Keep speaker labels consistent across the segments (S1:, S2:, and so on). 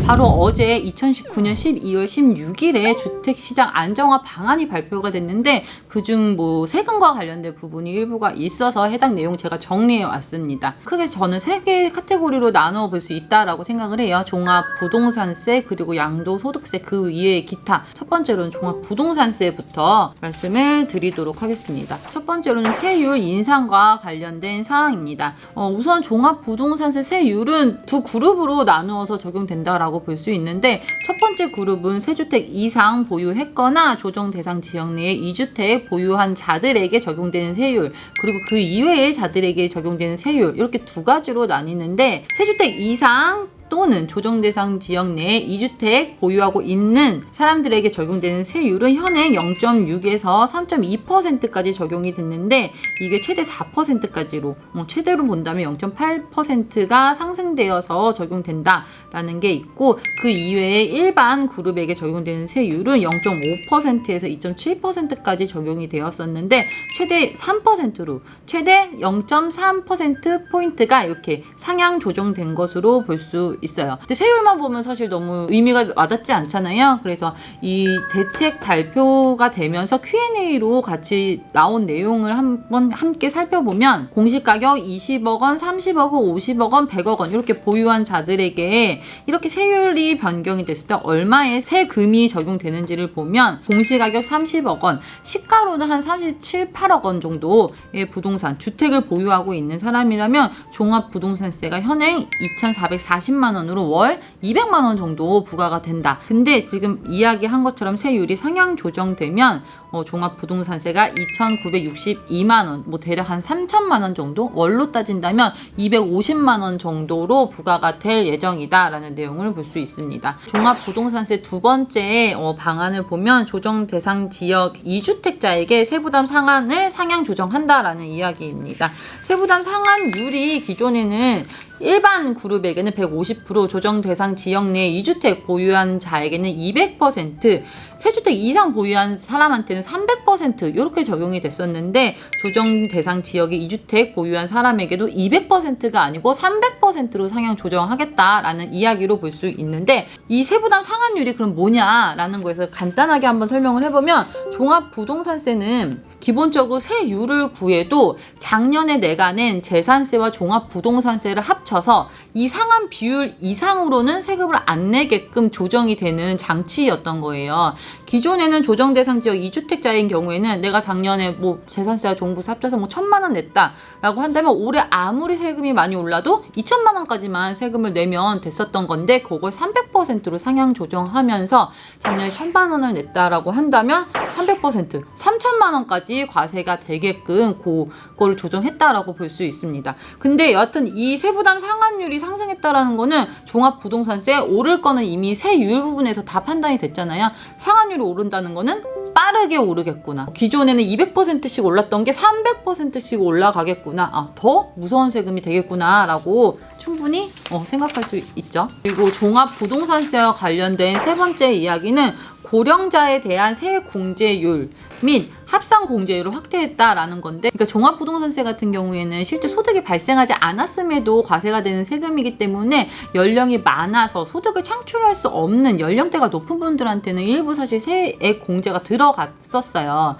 S1: 바로 어제 2019년 12월 16일에 주택시장 안정화 방안이 발표가 됐는데 그중 뭐 세금과 관련된 부분이 일부가 있어서 해당 내용 제가 정리해 왔습니다. 크게 저는 3개 카테고리로 나누어 볼 수 있다라고 생각을 해요. 종합부동산세, 그리고 양도소득세, 그 위에 기타. 첫 번째로는 종합부동산세부터 말씀을 드리도록 하겠습니다. 첫 번째로는 세율 인상과 관련된 사항입니다. 우선 종합부동산세 세율은 두 그룹으로 나누어서 적용된다라고 볼 수 있는데, 첫 번째 그룹은 세주택 이상 보유했거나 조정 대상 지역 내에 2주택 보유한 자들에게 적용되는 세율, 그리고 그 이외의 자들에게 적용되는 세율, 이렇게 두 가지로 나뉘는데, 세주택 이상 또는 조정 대상 지역 내에 2주택 보유하고 있는 사람들에게 적용되는 세율은 현행 0.6에서 3.2%까지 적용이 됐는데, 이게 최대 4%까지로 최대로 본다면 0.8%가 상승되어서 적용된다라는 게 있고, 그 이외에 일반 그룹에게 적용되는 세율은 0.5%에서 2.7%까지 적용이 되었었는데, 최대 3%로 최대 0.3%포인트가 이렇게 상향 조정된 것으로 볼 수 있어요. 근데 세율만 보면 사실 너무 의미가 와닿지 않잖아요. 그래서 이 대책 발표가 되면서 Q&A로 같이 나온 내용을 한번 함께 살펴보면, 공시가격 20억 원, 30억 원, 50억 원, 100억 원 이렇게 보유한 자들에게 이렇게 세율이 변경이 됐을 때 얼마의 세금이 적용되는지를 보면, 공시가격 30억 원, 시가로는 한 37, 8억 원 정도의 부동산, 주택을 보유하고 있는 사람이라면 종합부동산세가 현행 2,440만 원으로 월 200만 원 정도 부과가 된다. 근데 지금 이야기한 것처럼 세율이 상향 조정되면 종합부동산세가 2,962만 원, 뭐 대략 한 3천만 원 정도, 월로 따진다면 250만 원 정도로 부과가 될 예정이다라는 내용을 볼 수 있습니다. 종합부동산세 두 번째 방안을 보면, 조정 대상 지역 2주택자에게 세부담 상한을 상향 조정한다라는 이야기입니다. 세부담 상한율이 기존에는 일반 그룹에게는 150%, 조정 대상 지역 내 2주택 보유한 자에게는 200%, 세주택 이상 보유한 사람한테는 300% 이렇게 적용이 됐었는데, 조정 대상 지역에 2주택 보유한 사람에게도 200%가 아니고 300%로 상향 조정하겠다라는 이야기로 볼 수 있는데, 이 세부담 상한율이 그럼 뭐냐라는 거에서 간단하게 한번 설명을 해보면, 종합부동산세는 기본적으로 세율을 구해도 작년에 내가 낸 재산세와 종합부동산세를 합쳐서 이 상한 비율 이상으로는 세금을 안 내게끔 조정이 되는 장치였던 거예요. 기존에는 조정 대상 지역 2주택자인 경우에는 내가 작년에 뭐 재산세와 종부세 합쳐서 뭐 1,000만 원 냈다라고 한다면 올해 아무리 세금이 많이 올라도 2,000만 원까지만 세금을 내면 됐었던 건데, 그걸 300%로 상향 조정하면서 작년에 1,000만 원을 냈다라고 한다면 300%, 3,000만 원까지 과세가 되게끔 그거를 조정했다라고 볼 수 있습니다. 근데 여하튼 이 세부담 상한율이 상승했다라는 거는 종합부동산세 오를 거는 이미 세율 부분에서 다 판단이 됐잖아요. 상한율이 오른다는 거는 빠르게 오르겠구나. 기존에는 200%씩 올랐던 게 300%씩 올라가겠구나. 더 무서운 세금이 되겠구나 라고 충분히 생각할 수 있죠. 그리고 종합부동산세와 관련된 세 번째 이야기는 고령자에 대한 세액 공제율 및 합산 공제율을 확대했다라는 건데, 그러니까 종합부동산세 같은 경우에는 실제 소득이 발생하지 않았음에도 과세가 되는 세금이기 때문에 연령이 많아서 소득을 창출할 수 없는 연령대가 높은 분들한테는 일부 사실 세액 공제가 들어갔었어요.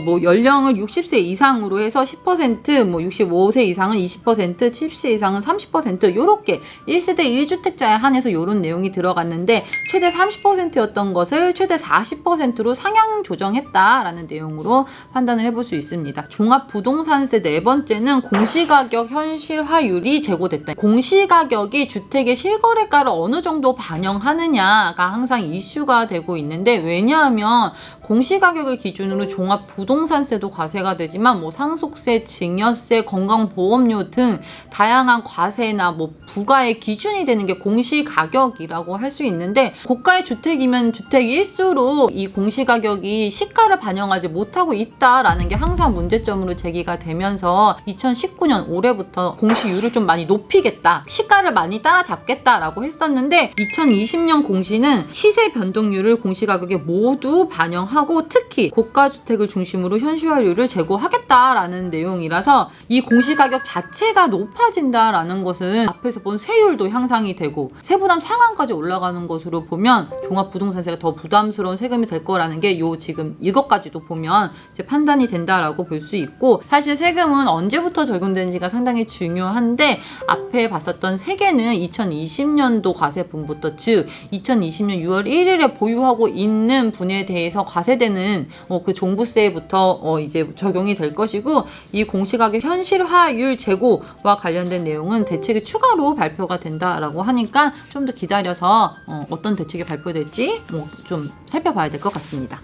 S1: 뭐 연령을 60세 이상으로 해서 10%, 뭐 65세 이상은 20%, 70세 이상은 30% 요렇게 1세대 1주택자에 한해서 요런 내용이 들어갔는데, 최대 30%였던 것을 최대 40%로 상향 조정했다라는 내용으로 판단을 해볼 수 있습니다. 종합부동산세 네 번째는 공시가격 현실화율이 제고됐다. 공시가격이 주택의 실거래가를 어느 정도 반영하느냐가 항상 이슈가 되고 있는데, 왜냐하면 공시가격을 기준으로 종합부동산세도 과세가 되지만 뭐 상속세, 증여세, 건강보험료 등 다양한 과세나 뭐 부과의 기준이 되는 게 공시가격이라고 할 수 있는데, 고가의 주택이면 주택일수록 이 공시가격이 시가를 반영하지 못하고 있다라는 게 항상 문제점으로 제기가 되면서 2019년 올해부터 공시율을 좀 많이 높이겠다, 시가를 많이 따라잡겠다라고 했었는데, 2020년 공시는 시세 변동률을 공시가격에 모두 반영하고 하고 특히 고가주택을 중심으로 현실화율을 제고하겠다라는 내용이라서 이 공시가격 자체가 높아진다라는 것은 앞에서 본 세율도 향상이 되고 세부담 상한까지 올라가는 것으로 보면 종합부동산세가 더 부담스러운 세금이 될 거라는 게 요 지금 이것까지도 보면 이제 판단이 된다라고 볼 수 있고, 사실 세금은 언제부터 적용되는지가 상당히 중요한데 앞에 봤었던 세 개는 2020년도 과세분부터, 즉 2020년 6월 1일에 보유하고 있는 분에 대해서 과세되는 그 종부세부터 이제 적용이 될 것이고, 이 공시가격 현실화율 제고와 관련된 내용은 대책이 추가로 발표가 된다라고 하니까 좀 더 기다려서 어떤 대책이 발표될지 좀 살펴봐야 될 것 같습니다.